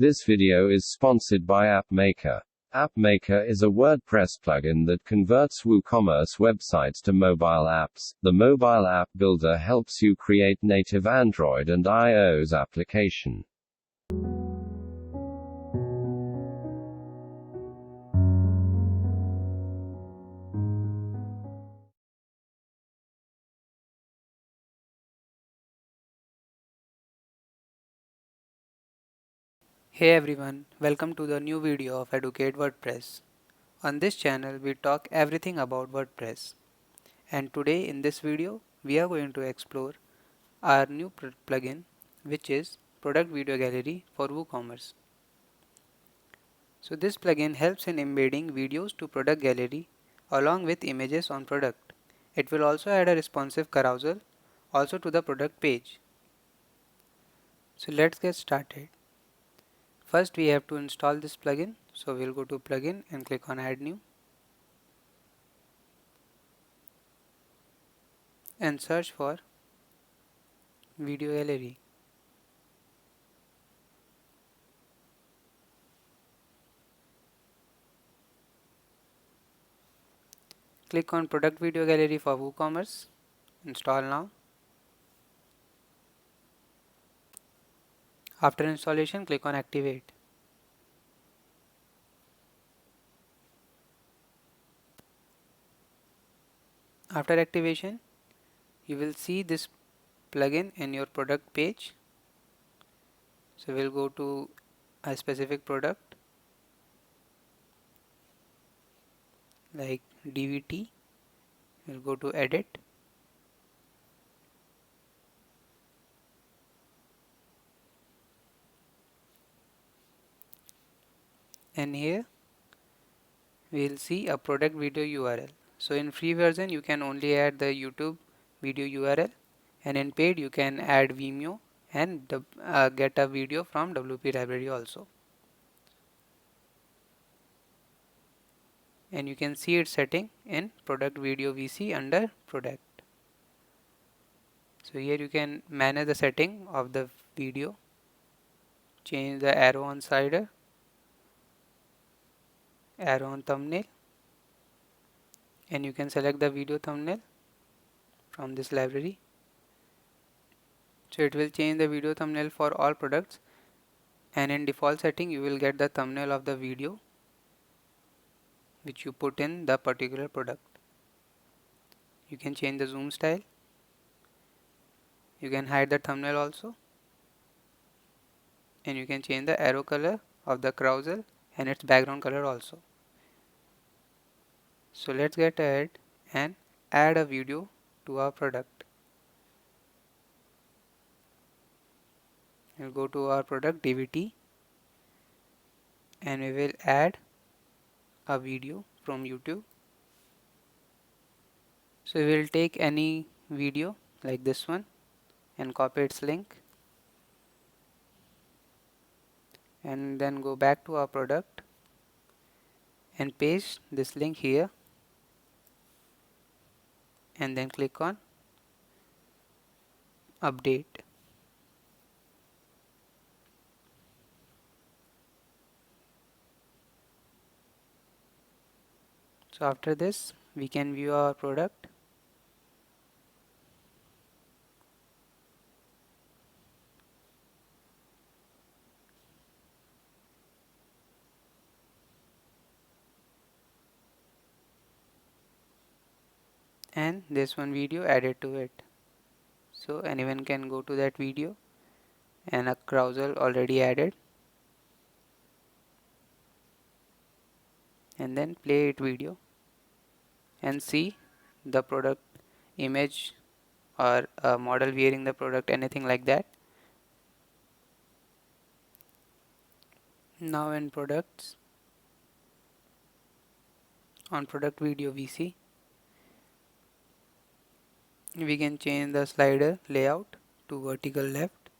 This video is sponsored by AppMaker. AppMaker is a WordPress plugin that converts WooCommerce websites to mobile apps. The mobile app builder helps you create native Android and iOS application. Hey everyone, welcome to the new video of EducateWP. On this channel we talk everything about WordPress. And today in this video we are going to explore our new plugin, which is Product Video Gallery for WooCommerce. So this plugin helps in embedding videos to product gallery along with images on product. It will also add a responsive carousel also to the product page. So let's get started. First we have to install this plugin, so we'll go to plugin and click on add new and search for video gallery. Click on product video gallery for WooCommerce, install now. After installation click on activate. After activation, you will see this plugin in your product page. So we'll go to a specific product like DVT. We'll go to edit. And here we'll see a product video URL. So in free version you can only add the YouTube video URL, and in paid you can add Vimeo and get a video from WP library also. And you can see its setting in product video VC under product. So here you can manage the setting of the video, change the arrow on slider, arrow on thumbnail, and you can select the video thumbnail from this library. So it will change the video thumbnail for all products, and in default setting you will get the thumbnail of the video which you put in the particular product. You can change the zoom style, you can hide the thumbnail also, and you can change the arrow color of the carousel and its background color also. So let's get ahead and add a video to our product. We'll go to our product DVT and we will add a video from YouTube. So we will take any video like this one and copy its link, and then go back to our product and paste this link here, and then click on update. So after this we can view our product. And this one video added to it, so anyone can go to that video, and a carousel already added, and then play it video and see the product image or a model wearing the product, anything like that. Now in products, on product video VC, we can change the slider layout to vertical left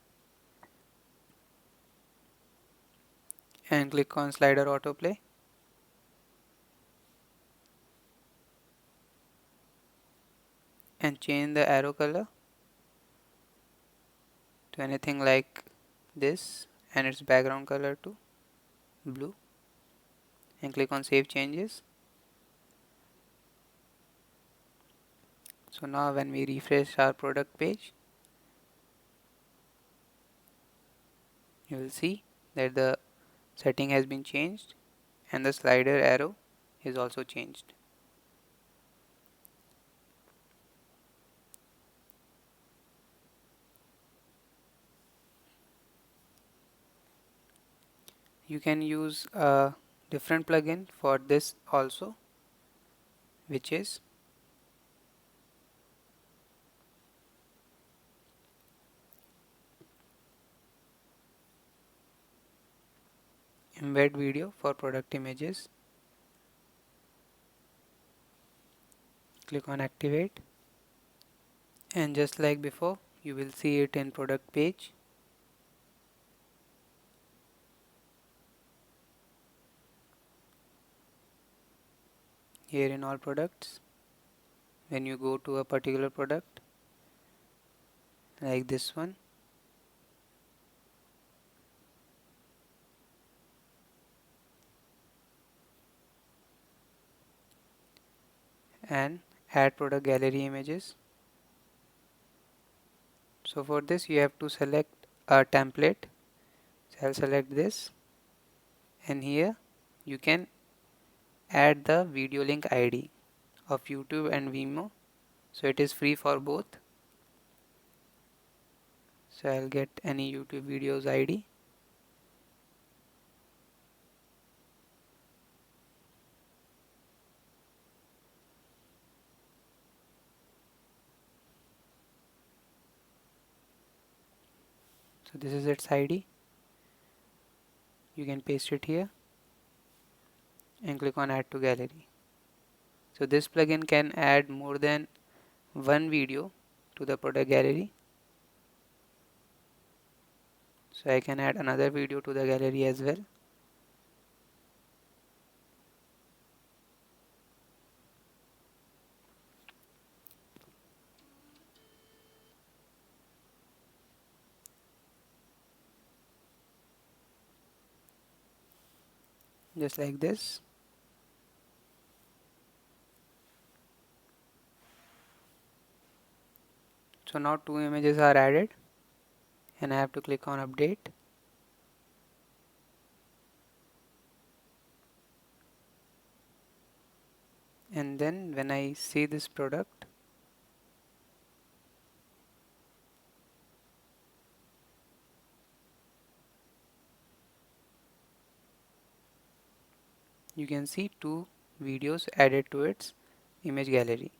and click on slider autoplay, and change the arrow color to anything like this, and its background color to blue and click on Save Changes. So now when we refresh our product page, you will see that the setting has been changed and the slider arrow is also changed. You can use a different plugin for this also, which is Embed Video for product images. Click on Activate, and just like before, you will see it in product page. Here in all products, when you go to a particular product like this one, and add product gallery images. So for this you have to select a template. So I'll select this, and here you can add the video link ID of YouTube and Vimeo. So it is free for both. So I'll get any YouTube videos ID. So this is its ID. You can paste it here and click on Add to Gallery. So this plugin can add more than one video to the product gallery. So I can add another video to the gallery as well. Just like this. So now two images are added, and I have to click on update. And then when I see this product, you can see two videos added to its image gallery.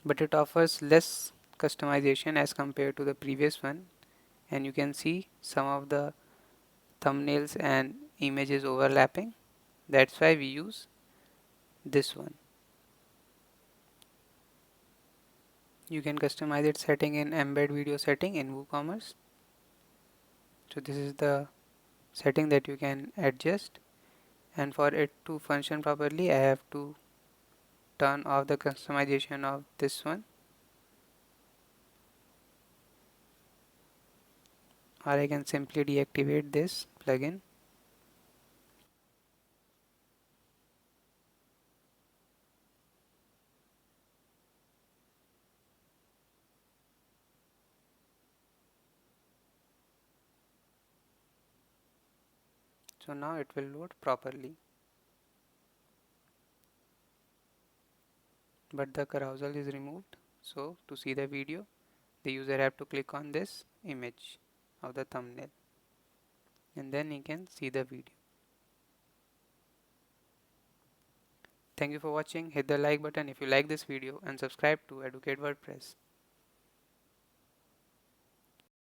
But it offers less customization as compared to the previous one, and you can see some of the thumbnails and images overlapping. That's why we use this one. You can customize its setting in Embed Video setting in WooCommerce. So this is the setting that you can adjust, and for it to function properly I have to turn off the customization of this one, or I can simply deactivate this plugin. So now it will load properly, but the carousel is removed. So to see the video, the user have to click on this image of the thumbnail, and then he can see the video. Thank you for watching. Hit the like button if you like this video and subscribe to Educate WordPress.